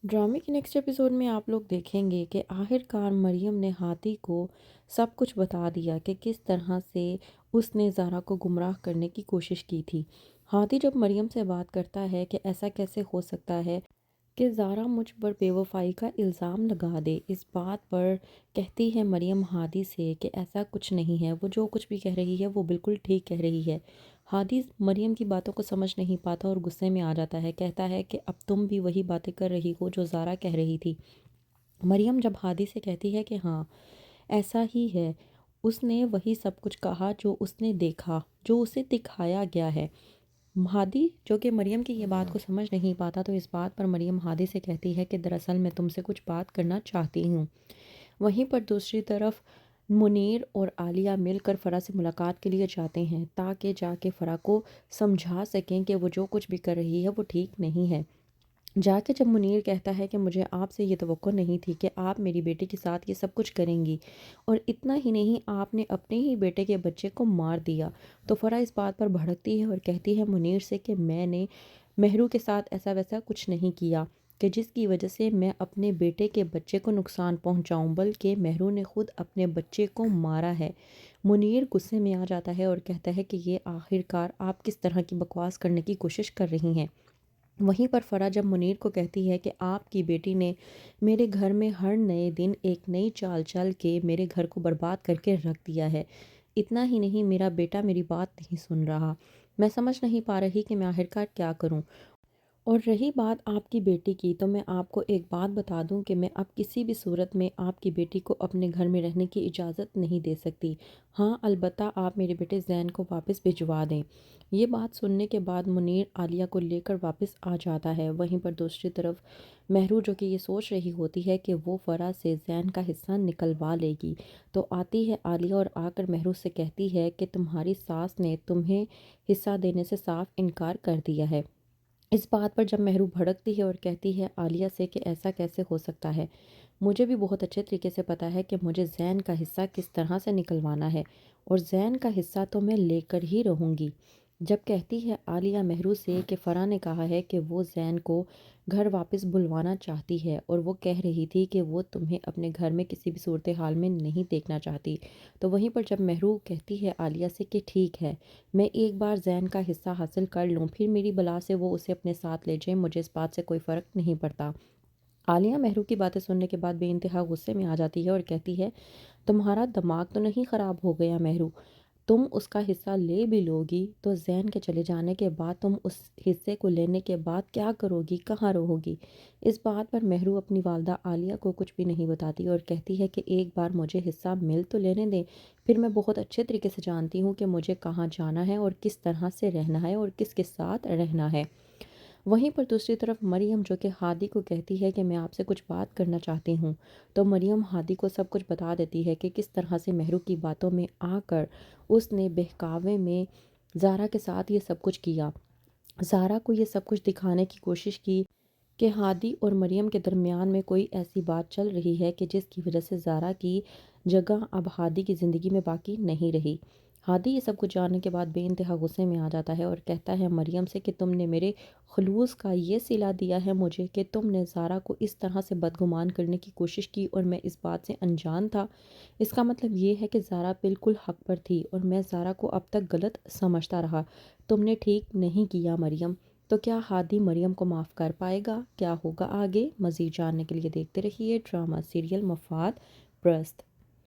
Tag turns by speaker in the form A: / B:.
A: ड्रामे के next episode में आप लोग देखेंगे कि आखिरकार मरियम ने हाथी को सब कुछ बता दिया कि किस तरह से उसने ज़ारा को गुमराह करने की कोशिश की थी। हाथी जब मरियम से बात करता है कि ऐसा कैसे हो सकता है कि ज़ारा मुझ पर बेवफ़ाई का इल्ज़ाम लगा दे, इस बात पर कहती है मरियम हादी से कि ऐसा कुछ नहीं है, वो जो कुछ भी कह रही है वो बिल्कुल ठीक कह रही है। हादी मरियम की बातों को समझ नहीं पाता और गुस्से में आ जाता है, कहता है कि अब तुम भी वही बातें कर रही हो जो ज़ारा कह रही थी। मरियम जब हादी से कहती है कि हाँ, ऐसा ही है, उसने वही सब कुछ कहा जो उसने देखा, जो उसे दिखाया गया है। हादी जो कि मरियम की ये बात को समझ नहीं पाता, तो इस बात पर मरियम हादी से कहती है कि दरअसल मैं तुमसे कुछ बात करना चाहती हूँ। वहीं पर दूसरी तरफ मुनीर और आलिया मिलकर फ़रा से मुलाकात के लिए जाते हैं ताकि जाके फ़रा को समझा सकें कि वो जो कुछ भी कर रही है वो ठीक नहीं है। जाके जब मुनीर कहता है कि मुझे आपसे ये तवक्को नहीं थी कि आप मेरी बेटी के साथ ये सब कुछ करेंगी, और इतना ही नहीं आपने अपने ही बेटे के बच्चे को मार दिया, तो फ़रा इस बात पर भड़कती है और कहती है मुनीर से कि मैंने महरू के साथ ऐसा वैसा कुछ नहीं किया कि जिसकी वजह से मैं अपने बेटे के बच्चे को नुकसान पहुंचाऊं, बल्कि महरू ने खुद अपने बच्चे को मारा है। मुनीर गुस्से में आ जाता है और कहता है कि ये आखिरकार आप किस तरह की बकवास करने की कोशिश कर रही हैं। वहीं पर फ़रा जब मुनीर को कहती है कि आपकी बेटी ने मेरे घर में हर नए दिन एक नई चाल चल के मेरे घर को बर्बाद करके रख दिया है, इतना ही नहीं मेरा बेटा मेरी बात नहीं सुन रहा, मैं समझ नहीं पा रही कि मैं आखिरकार क्या करूं। और रही बात आपकी बेटी की, तो मैं आपको एक बात बता दूं कि मैं अब किसी भी सूरत में आपकी बेटी को अपने घर में रहने की इजाज़त नहीं दे सकती। हाँ, अलबत्ता आप मेरे बेटे ज़ैन को वापस भिजवा दें। ये बात सुनने के बाद मुनीर आलिया को लेकर वापस आ जाता है। वहीं पर दूसरी तरफ महरू जो कि ये सोच रही होती है कि वो फ़रा से ज़ैन का हिस्सा निकलवा लेगी, तो आती है आलिया और आकर महरू से कहती है कि तुम्हारी सास ने तुम्हें हिस्सा देने से साफ इनकार कर दिया है। इस बात पर जब महरू भड़कती है और कहती है आलिया से कि ऐसा कैसे हो सकता है, मुझे भी बहुत अच्छे तरीके से पता है कि मुझे ज़ैन का हिस्सा किस तरह से निकलवाना है, और ज़ैन का हिस्सा तो मैं लेकर ही रहूँगी। जब कहती है आलिया महरू से कि फ़रा ने कहा है कि वो ज़ैन को घर वापस बुलवाना चाहती है, और वो कह रही थी कि वो तुम्हें अपने घर में किसी भी सूरत हाल में नहीं देखना चाहती, तो वहीं पर जब महरू कहती है आलिया से कि ठीक है, मैं एक बार ज़ैन का हिस्सा हासिल कर लूँ, फिर मेरी बला से वो उसे अपने साथ ले जाए, मुझे इस बात से कोई फ़र्क नहीं पड़ता। आलिया महरू की बातें सुनने के बाद बेइंतहा गुस्से में आ जाती है और कहती है तुम्हारा दिमाग तो नहीं ख़राब हो गया महरू, तुम उसका हिस्सा ले भी लोगी तो ज़ैन के चले जाने के बाद तुम उस हिस्से को लेने के बाद क्या करोगी, कहाँ रहोगी। इस बात पर महरू अपनी वालदा आलिया को कुछ भी नहीं बताती और कहती है कि एक बार मुझे हिस्सा मिल तो लेने दें, फिर मैं बहुत अच्छे तरीके से जानती हूँ कि मुझे कहाँ जाना है और किस तरह से रहना है और किसके साथ रहना है। वहीं पर दूसरी तरफ मरियम जो कि हादी को कहती है कि मैं आपसे कुछ बात करना चाहती हूँ, तो मरियम हादी को सब कुछ बता देती है कि किस तरह से महरू की बातों में आकर उसने बहकावे में ज़ारा के साथ ये सब कुछ किया। ज़ारा को ये सब कुछ दिखाने की कोशिश की कि हादी और मरियम के दरमियान में कोई ऐसी बात चल रही है कि जिसकी वजह से ज़ारा की जगह अब हादी की ज़िंदगी में बाकी नहीं रही। हादी ये सब कुछ जानने के बाद बेइंतहा गुस्से में आ जाता है और कहता है मरियम से कि तुमने मेरे खलूस का ये सिला दिया है मुझे कि तुमने ज़ारा को इस तरह से बदगुमान करने की कोशिश की और मैं इस बात से अनजान था। इसका मतलब ये है कि ज़ारा बिल्कुल हक पर थी और मैं ज़ारा को अब तक गलत समझता रहा। तुमने ठीक नहीं किया मरियम। तो क्या हादी मरियम को माफ़ कर पाएगा? क्या होगा आगे? मज़ीद जानने के लिए देखते रहिए ड्रामा सीरियल मफाद प्रस्त।